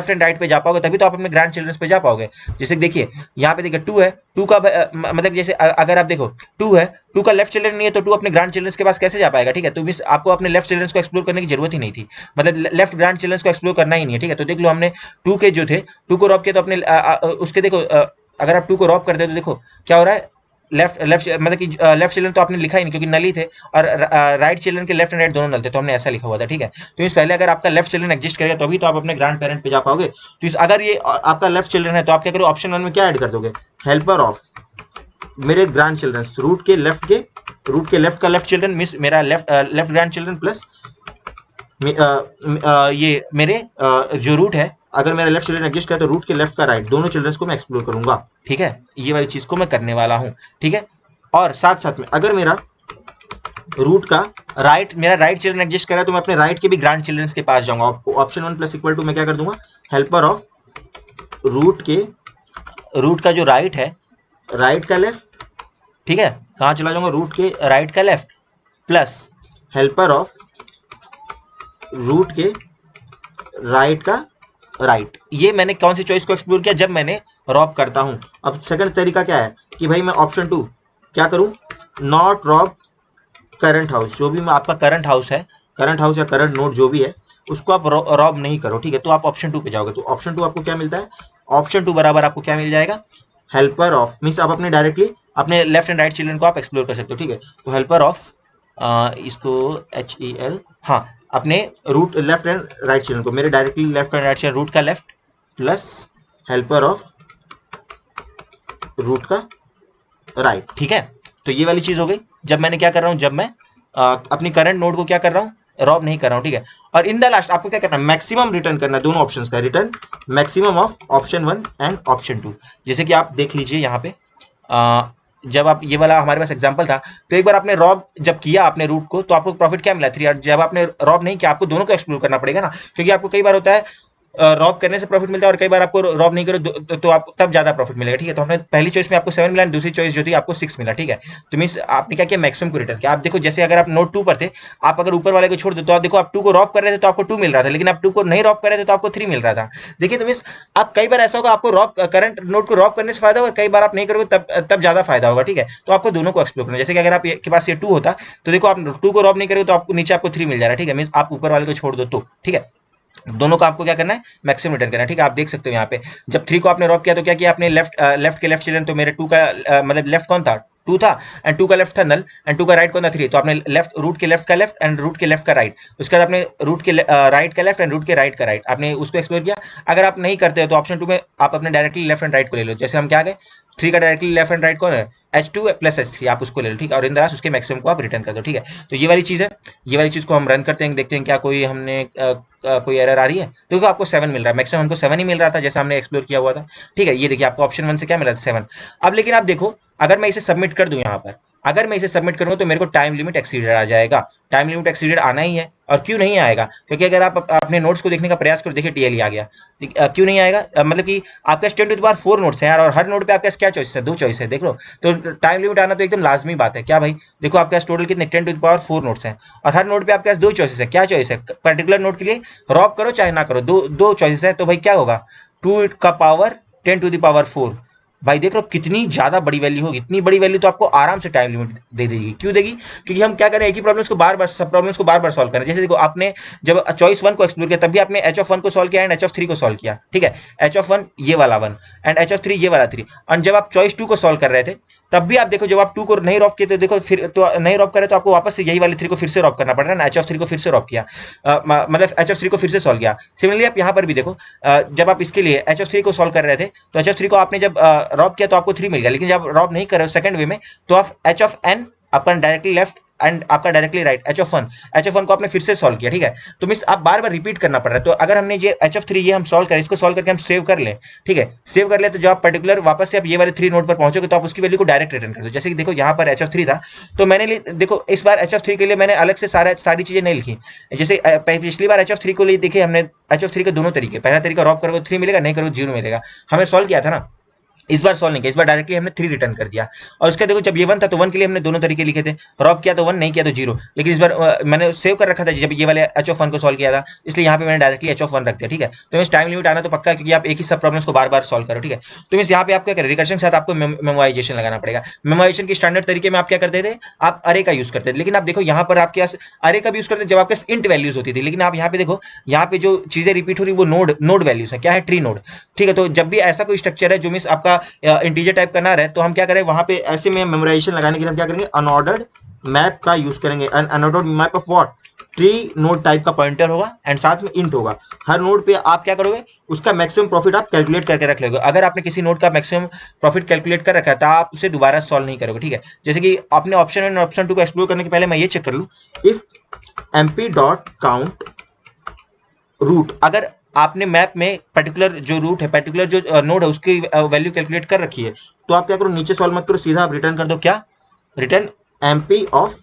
एंड राइट पे जा पाओगे, तभी तो आप अपने ग्रैंड चिल्ड्रंस पे जा पाओगे। जैसे देखिए यहाँ पे देखिए 2 है, 2 का मतलब जैसे अगर आप देखो 2 है, 2 का लेफ्ट चिल्ड्रन नहीं है तो 2 अपने ग्रैंड चिल्ड्रंस के पास कैसे जा पाएगा, ठीक है। तो मींस आपको अपने लेफ्ट चिल्ड्रंस को एक्सप्लोर करने की जरूरत ही नहीं थी, मतलब लेफ्ट ग्रैंड चिल्ड्रंस को एक्सप्लोर करना ही नहीं है, ठीक है। तो देख लो हमने 2 के जो थे, 2 को रॉब किया तो अपने उसके देखो अगर आप 2 को रॉब करते हो तो देखो क्या हो रहा है, लेफ्ट मतलब कि लेफ्ट चिल्ड्रन तो आपने लिखा ही नहीं क्योंकि नल ही थे, और राइट चिल्ड्रन के लेफ्ट एंड राइट दोनों नल थे, तो हमने ऐसा लिखा हुआ था, ठीक है। तो इस पहले अगर आपका लेफ्ट चिल्ड्रन एग्जिस्ट करेगा तभी तो आप अपने ग्रैंड पेरेंट पे जा पाओगे। तो इस अगर ये आपका लेफ्ट चिल्ड्रन है तो आप क्या करो, ऑप्शन 1 में क्या ऐड कर दोगे, हेल्पर ऑफ मेरे ग्रैंड चिल्ड्रन, रूट के लेफ्ट का लेफ्ट चिल्ड्रन, मिस मेरा लेफ्ट ग्रैंड चिल्ड्रन प्लस ये मेरे जो रूट है, अगर मेरा लेफ्ट चिल्ड्रन एग्जिस्ट करे तो रूट के लेफ्ट का राइट दोनों चिल्ड्रंस को मैं एक्सप्लोर करूंगा, ठीक है। ये वाली चीज को मैं करने वाला हूं, ठीक है। और साथ साथ में अगर मेरा रूट का मेरा राइट चिल्ड्रन एग्जिस्ट करे तो मैं अपने राइट के भी ग्रैंड चिल्ड्रंस के पास जाऊंगा। ऑप्शन 1 प्लस इक्वल टू मैं क्या कर दूंगा, हेल्पर ऑफ रूट का जो राइट है, राइट का लेफ्ट, ठीक है, कहां चला जाऊंगा, रूट के राइट का left plus helper of root के राइट का राइट। ये मैंने कौन सी चॉइस को एक्सप्लोर किया, जब मैंने रॉब करता हूं। अब सेकंड तरीका क्या है कि भाई मैं ऑप्शन 2 क्या करूं, नॉट रॉब करंट हाउस, जो भी आपका करंट हाउस है, करंट हाउस या करंट नोड जो भी है, उसको आप रॉब नहीं करो, ठीक है। तो आप ऑप्शन 2 पे जाओगे, तो ऑप्शन 2 आपको क्या मिलता है, ऑप्शन 2 बराबर आपको क्या मिल जाएगा, हेल्पर ऑफ, मीन्स आप अपने डायरेक्टली अपने लेफ्ट एंड राइट चिल्ड्रन को आप एक्सप्लोर कर सकते हो, ठीक है। तो हेल्पर ऑफ इसको HEL, हाँ, अपने root left and right children को, मेरे directly left and right children, root का left plus helper of root का राइट, ठीक है। तो ये वाली चीज हो गई। जब मैंने क्या कर रहा हूं, जब मैं अपनी करंट नोड को क्या कर रहा हूं, रॉब नहीं कर रहा हूं, ठीक है। और इन द लास्ट आपको क्या करना है, मैक्सिमम रिटर्न करना है, दोनों ऑप्शंस का return maximum of option 1 and option 2। जैसे कि आप देख लीजिए यहाँ पे जब आप ये वाला हमारे पास एग्जांपल था, तो एक बार आपने रॉब जब किया आपने रूट को, तो आपको प्रॉफिट क्या मिला 3। जब आपने रॉब नहीं किया, आपको दोनों को एक्सप्लोर करना पड़ेगा ना, क्योंकि आपको कई बार होता है रॉब करने से प्रॉफिट मिलता है और कई बार आपको रॉब नहीं करो तो आपको तब ज्यादा प्रॉफिट मिलेगा, ठीक है। तो हमने पहली चॉइस में आपको 7 मिला, दूसरी चॉइस जो थी आपको 6 मिला, ठीक है। तो मींस आपने क्या किया, मैक्सिमम को रिटर्न किया। आप देखो जैसे अगर आप नोड 2 पर थे, आप अगर ऊपर वाले को छोड़ दो तो आप देखो आप 2 को रॉब कर रहे थे तो आपको 2 मिल रहा था, लेकिन आप 2 को नहीं रॉब कर रहे थे तो आपको 3 मिल रहा था। देखिए तो मींस आप कई बार ऐसा होगा आपको रॉब करंट नोड को रॉब करने से फायदा होगा, कई बार आप नहीं करोगे तब ज्यादा फायदा होगा, ठीक है। तो आपको दोनों को एक्सप्लोर करना। जैसे कि अगर आपके पास ये 2 होता तो देखो आप 2 को रॉब नहीं करोगे तो आपको नीचे आपको 3 मिल जा रहा है, ठीक है। मींस आप ऊपर वाले को छोड़ दो तो, ठीक है। दोनों का आपको क्या करना है, मैक्सिमम रिटर्न करना है, ठीक है। आप देख सकते हो यहाँ पे जब 3 को आपने रॉब किया तो क्या किया आपने, लेफ्ट के लेफ्ट चिल्ड्रन, तो मेरे 2 का मतलब लेफ्ट कौन था, 2 था, एंड 2 का लेफ्ट था नल, एंड 2 का राइट कौन था 3। तो आपने लेफ्ट रूट के लेफ्ट का लेफ्ट एंड रूट के लेफ्ट का राइट, उसके बाद आपने रूट के राइट का लेफ्ट एंड रूट के राइट का राइट, आपने उसको एक्सप्लोर किया। अगर आप नहीं करते हो तो ऑप्शन 2 में आप अपने डायरेक्टली लेफ्ट एंड राइट को ले लो। जैसे हम क्या गए, 3 का डायरेक्टली लेफ्ट एंड राइट कौन है, H2 प्लस H3, आप उसको ले लो, ठीक है। और इन दराज उसके मैक्सिमम को आप रिटर्न कर दो, ठीक है। तो ये वाली चीज है, ये वाली चीज को हम रन करते हैं, देखते हैं क्या कोई हमने कोई एरर आ रही है। तो देखो आपको 7 मिल रहा है, मैक्सिमम हमको 7 ही मिल रहा था जैसे हमने एक्सप्लोर किया हुआ था, ठीक है। ये देखिए आपको ऑप्शन 1 से क्या मिला था 7। अब लेकिन आप देखो अगर मैं इसे सबमिट कर दूं यहाँ पर, अगर मैं इसे सबमिट करूंगा तो मेरे को टाइम लिमिट एक्सीडेड आ जाएगा। टाइम लिमिट एक्सीडेड आना ही है, और क्यों नहीं आएगा, क्योंकि अगर आप अपने नोट्स को देखने का प्रयास करो, देखिए TLE आ गया। क्यों नहीं आएगा, मतलब कि आपके पास 10 to the power 4 नोट्स हैं यार, और हर नोट पे आपके पास क्या चॉइस है, 2 चॉइस है, देख लो। तो टाइम लिमिट आना तो एकदम लाजमी बात है। क्या भाई, देखो आपके पास टोटल कितने 10 to the power 4 नोट्स हैं, और हर नोट पे आपके पास 2 चॉइसेस है। क्या चॉइस है, पर्टिकुलर नोट के लिए रॉब करो चाहे ना करो, दो चॉइसेस है। तो भाई क्या होगा, 2 का पावर 10 to the power 4। भाई देख लो कितनी ज्यादा बड़ी वैल्यू होगी, इतनी बड़ी वैल्यू तो आपको आराम से टाइम लिमिट दे देगी। क्यों देगी, क्योंकि हम क्या करें, एक ही प्रॉब्लम्स को बार बार सब प्रॉब्लम्स को बार बार सॉल्व करें। जैसे देखो आपने जब चॉइस 1 को एक्सप्लोर किया तब भी आपने H(1) को सॉल्व किया एंड H(3) को सॉल्व किया, ठीक है। H(1) ये वाला 1 एंड H(3) ये वाला 3। और जब आप चॉइस 2 को सॉल्व कर रहे थे तब भी आप देखो जब आप 2 को नहीं रॉब किए तो देखो फिर तो नहीं रॉब करे तो आपको वापस से यही वाले 3 को फिर से रॉब करना पड़ रहा है ना। H(3) को फिर से रॉब किया, मतलब H(3) को फिर से सॉल्व किया। सिमिलरली आप यहाँ पर भी देखो जब आप इसके लिए H(3) को सॉल्व कर रहे थे तो H(3) को आपने जब रॉब किया तो आपको 3 मिल गया, लेकिन जब रॉब नहीं कर रहे हो सेकंड वे में तो आप H(n) upon directly left and आपका डायरेक्टली राइट H(1) को आपने फिर से सॉल्व किया, ठीक है। तो मींस आप बार बार रिपीट करना पड़ रहा है। तो अगर हमने ये H(3) ये हम सॉल्व करें, इसको सॉल्व करके हम सेव कर लें, ठीक है, सेव कर ले, तो जब आप पर्टिकुलर वापस से आप ये वाले 3 नोड पर पहुंचोगे तो आप उसकी वैल्यू को डायरेक्ट रिटर्न कर दो। जैसे कि देखो यहाँ पर H(3) था तो मैंने देखो इस बार H(3) के लिए मैंने अलग से सारी चीजें नहीं लिखी। जैसे पिछली बार H(3) को लिए देखिए हमने H(3) के दोनों तरीके, पहला तरीका रॉब करोगे 3 मिलेगा, नहीं करोगे 0 मिलेगा, हमें सॉल्व किया था ना। इस बार सॉल्व नहीं किया, इस बार डायरेक्टली हमने 3 रिटर्न कर दिया। और उसका देखो जब ये 1 था तो 1 के लिए हमने दोनों तरीके लिखे थे, रॉब किया तो 1, नहीं किया तो 0। लेकिन इस बार मैंने सेव कर रखा था जब ये वाले H(1) को सॉल्व किया था, इसलिए यहाँ पे मैंने डायरेक्टली H(1) रख दिया, ठीक है। तो मींस टाइम लिमिट आना तो पक्का है, क्योंकि आप एक ही सब प्रॉब्लम्स को बार बार सॉल्व करो, ठीक है। तो मींस यहाँ पे आप क्या करें, रिकर्शन के साथ आपको मेमोराइजेशन लगाना पड़ेगा। मेमोराइजेशन की स्टैंडर्ड तरीके में आप क्या करते थे, आप अरे का यूज करते थे। लेकिन आप देखो यहाँ पर आपके पास अरे का भी यूज करते जब आपके पास इंट वैल्यूज होती थी, लेकिन आप यहाँ पे देखो यहाँ पे जो चीजें रिपीट हो रही वो नोड वैल्यूज है, क्या है, ट्री नोड, ठीक है। तो जब भी ऐसा कोई स्ट्रक्चर है जो मींस आपका इंटीजर टाइप करना है तो हम क्या करें, वहां पे ऐसे में मेमोराइजेशन लगाने के लिए हम क्या करेंगे, अनऑर्डर्ड मैप का यूज करेंगे। Unordered map of what, tree node type का पॉइंटर होगा एंड साथ में इंट होगा। हर नोड पे आप क्या करोगे, उसका मैक्सिमम प्रॉफिट आप कैलकुलेट करके रख लोगे। अगर आपने किसी नोड का मैक्सिमम प्रॉफिट कैलकुलेट कर रखा है तो आप उसे दोबारा सॉल्व नहीं करोगे, ठीक है। जैसे कि आपने ऑप्शन 1 और ऑप्शन 2 को एक्सप्लोर करने के पहले मैं ये चेक कर लूं, इफ mp.count रूट, अगर आपने मैप में पर्टिकुलर जो रूट है, पर्टिकुलर जो नोड है उसकी वैल्यू कैलकुलेट कर रखी है, तो आप क्या करो, नीचे सॉल्व मत करो, सीधा आप रिटर्न कर दो, क्या, रिटर्न mp ऑफ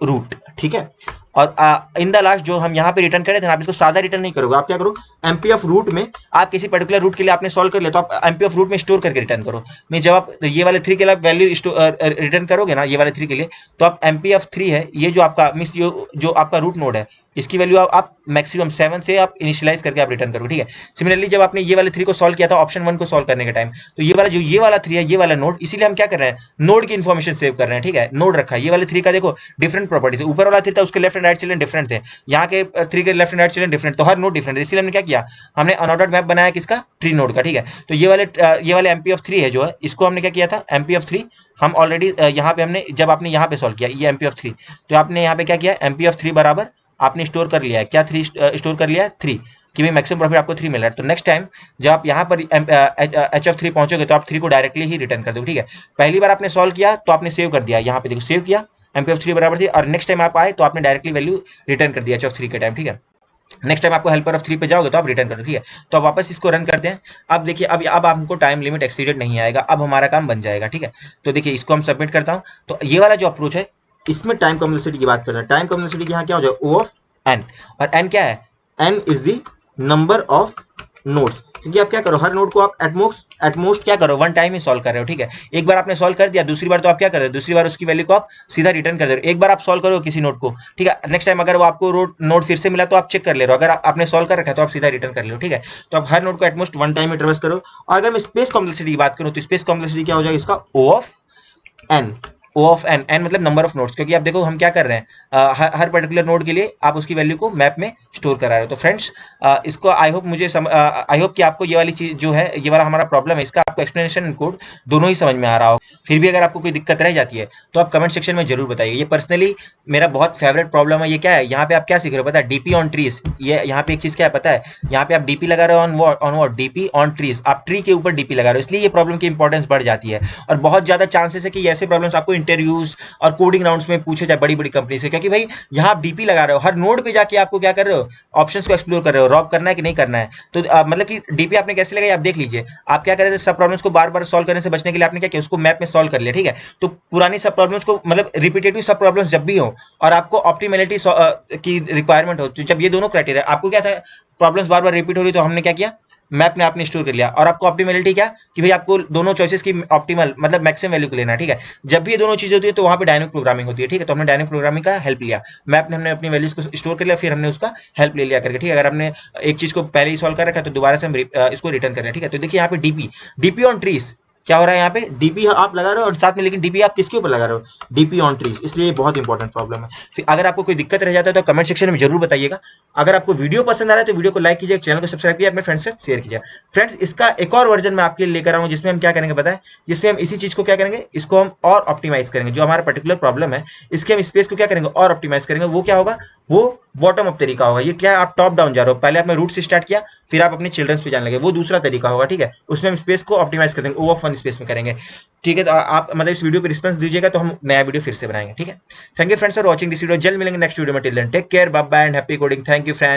रूट, ठीक है। और इन द लास्ट जो हम यहाँ पे रिटर्न कर रहे थे, आप इसको सादा रिटर्न नहीं करोगे, आप क्या करो, एमपी ऑफ रूट में आप किसी पर्टिकुलर रूट के लिए आपने सॉल्व कर लिया तो आप एमपी ऑफ रूट में स्टोर करके रिटर्न करो। मैं जब आप ये वाले 3 के लिए वैल्यू रिटर्न करोगे ना, ये वाले 3 के लिए, तो आप एमपी ऑफ 3 है, ये जो आपका मींस जो आपका रूट नोड है, इसकी वैल्यू आप मैक्सिमम 7 से आप इनिशियलाइज करके आप रिटर्न करोगे, ठीक है। सिमिलरली जब आपने ये वाले 3 को सॉल्व किया था ऑप्शन 1 को सॉल्व करने के टाइम, तो ये वाला जो ये वाला 3 है, ये वाला नोड, इसीलिए हम क्या कर रहे हैं, नोड की इन्फॉर्मेशन सेव कर रहे हैं, ठीक है। नोड रखा है, ये वाले 3 का देखो डिफरेंट प्रॉपर्टीज, ऊपर वाला 3 था उसके left and right children different थे, यहाँ के 3 के left and right children different, तो हर नोड डिफरेंट है, इसलिए हमने क्या किया, हमने अनऑर्डर्ड मैप बनाया किसका, ट्री नोड का, ठीक है। तो ये वाले एमपी ऑफ 3 है जो है, इसको हमने क्या किया था, एमपी ऑफ 3 हम ऑलरेडी यहाँ पे हमने, जब आपने यहाँ पे सॉल्व किया ये एमपी ऑफ 3, तो आपने यहाँ पे क्या किया, एमपी ऑफ 3 बराबर आपने स्टोर कर लिया है क्या, 3 स्टोर कर लिया है 3, कि भाई मैक्सिमम प्रॉफिट आपको 3 मिल रहा है। तो नेक्स्ट टाइम जब आप यहाँ पर एच ऑफ 3 पहुंचोगे तो आप 3 को डायरेक्टली ही रिटर्न कर दो, ठीक है। पहली बार आपने सॉल्व किया तो आपने सेव कर दिया, यहाँ पे देखो सेव किया, एमपी ऑफ 3 बराबर थी, और नेक्स्ट टाइम आप आए तो आपने डायरेक्टली वैल्यू रिटर्न कर दिया एच ऑफ 3 के टाइम, ठीक है। नेक्स्ट टाइम आपको हेल्पर ऑफ 3 पे जाओगे तो आप रिटर्न करो, ठीक है। तो अब वापस इसको रन करते हैं। अब देखिए अब आपको टाइम लिमिट एक्सीडेड नहीं आएगा, अब हमारा काम बन जाएगा, ठीक है। तो देखिए इसको हम सबमिट करता हूँ। तो ये वाला जो अप्रोच है इसमें टाइम कॉम्प्लेक्सिटी की बात करते हैं। टाइम कॉम्प्लेक्सिटी की यहाँ क्या हो जाए, ओ ऑफ एन, और एन क्या है, N is the number of nodes, क्योंकि आप क्या करो, हर नोड को आप एटमोस्ट क्या करो, 1 टाइम ही सॉल्व कर रहे हो, ठीक है। एक बार आपने सॉल्व कर दिया, दूसरी बार तो आप क्या कर रहे हो, दूसरी बार उसकी वैल्यू को आप सीधा रिटर्न कर दे रहे हो। एक बार आप सॉल्व करो किसी नोड को, ठीक है, नेक्स्ट टाइम अगर वो आपको नोड फिर से मिला तो आप चेक कर ले रहे हो, अगर आपने सॉल्व कर रखा है तो आप सीधा रिटर्न कर ले हो, ठीक है। तो आप हर नोड को एटमोस्ट 1 टाइम में ट्रेवर्स करो। और अगर मैं स्पेस कॉम्प्लेक्सिटी की बात करूं तो स्पेस कॉम्प्लेक्सिटी क्या हो जाएगा इसका, O of N, O of N, N मतलब नंबर ऑफ नोड्स, क्योंकि आप देखो हम क्या कर रहे हैं, हर पर्टिकुलर नोड के लिए आप उसकी वैल्यू को मैप में स्टोर करा रहे हो। तो फ्रेंड्स इसको आई होप कि आपको ये वाली चीज जो है, ये वाला हमारा प्रॉब्लम है, इसका आपको एक्सप्लेनेशन एंड कोड दोनों ही समझ में आ रहा हो। फिर भी अगर आपको कोई दिक्कत रह जाती है तो आप कमेंट सेक्शन में जरूर बताइए। ये पर्सनली मेरा बहुत फेवरेट प्रॉब्लम है। ये क्या है, यहाँ पे आप क्या सीख रहे हो पता है, डीपी ऑन ट्रीज। ये यहाँ पे एक चीज क्या है पता है, यहाँ पे आप डीपी लगा रहे हो on what, DP on trees, आप ट्री के ऊपर डीपी लगा रहे हो, इसलिए ये प्रॉब्लम की इंपॉर्टेंस बढ़ जाती है। और बहुत ज्यादा चांसेस है कि ऐसे प्रॉब्लम्स आपको इंटरव्यूज और कोडिंग राउंड्स में पूछे जाए बड़ी बड़ी कंपनी से, क्योंकि भाई यहाँ आप डीपी लगा रहे हो, हर नोड पे जाके आपको क्या कर रहे हो, ऑप्शंस को एक्सप्लोर कर रहे हो, रॉब करना है कि नहीं करना है। तो मतलब कि डीपी आपने कैसे लगाई आप देख लीजिए। आप क्या कर रहे थे, सब प्रॉब्लम्स को बार बार सॉल्व करने से बचने के लिए आपने क्या किया, उसको मैप में सॉल्व कर लिया, ठीक है। तो पुरानी सब प्रॉब्लम्स को, मतलब रिपीटेटिव सब प्रॉब्लम्स जब भी हो और आपको ऑप्टिमैलिटी की रिक्वायरमेंट हो, तो जब ये दोनों क्राइटेरिया, आपको क्या था, प्रॉब्लम्स बार बार रिपीट हो रही, तो हमने क्या किया, मैप ने आपने स्टोर कर लिया। और आपको ऑप्टिमैलिटी क्या, कि भाई आपको दोनों चॉइसेस की ऑप्टिमल मतलब मैक्सिमम वैल्यू को लेना है, ठीक है। जब भी ये दोनों चीजें होती है तो वहां पे डायनेमिक प्रोग्रामिंग होती है, ठीक है। तो हमने डायनेमिक प्रोग्रामिंग का हेल्प लिया, मैप ने हमने अपनी वैल्यूज को स्टोर कर लिया, फिर हमने उसका हेल्प ले लिया करके, ठीक है। अगर हमने एक चीज को पहले ही सॉल्व कर रखा है तो दोबारा से हम इसको रिटर्न कर रहे हैं, ठीक है। तो देखिए यहाँ पे डीपी ऑन ट्रीज क्या हो रहा है, यहाँ पे डीपी आप लगा रहे हो और साथ में, लेकिन डीपी आप किसके ऊपर लगा रहे हो, डीपी ऑन ट्रीज, इसलिए बहुत इंपॉर्टेंट प्रॉब्लम है। फिर अगर आपको कोई दिक्कत रह जाता है तो कमेंट सेक्शन में जरूर बताइएगा। अगर आपको वीडियो पसंद आ रहा है तो वीडियो को लाइक कीजिए, चैनल को सब्सक्राइब कीजिए, अपने फ्रेंड्स से शेयर कीजिए। फ्रेंड्स इसका एक और वर्जन मैं आपके लिए लेकर आऊंगा, जिसमें हम क्या करेंगे पता है, जिसमें हम इसी चीज को क्या करेंगे, इसको हम और ऑप्टिमाइज करेंगे। जो हमारा पर्टिकुलर प्रॉब्लम है इसके हम स्पेस को क्या करेंगे और ऑप्टिमाइज करेंगे। वो क्या होगा, वो बॉटम अप तरीका होगा। ये क्या है, आप टॉप डाउन जा रहे हो, पहले आपने रूट से स्टार्ट किया फिर आप अपने चिल्ड्रंस पे जाने लगे, वो दूसरा तरीका होगा, ठीक है। उसमें हम स्पेस को ऑप्टिमाइज कर देंगे, ओ ऑफ 1 स्पेस में करेंगे, ठीक है। तो आप मतलब इस वीडियो पे रिस्पांस दीजिएगा तो हम नया वीडियो फिर से बनाएंगे, ठीक है। Thank you friends for watching this video, जल्द मिलेंगे नेक्स्ट वीडियो में। Till then take care, bye bye and happy coding. Thank you friends.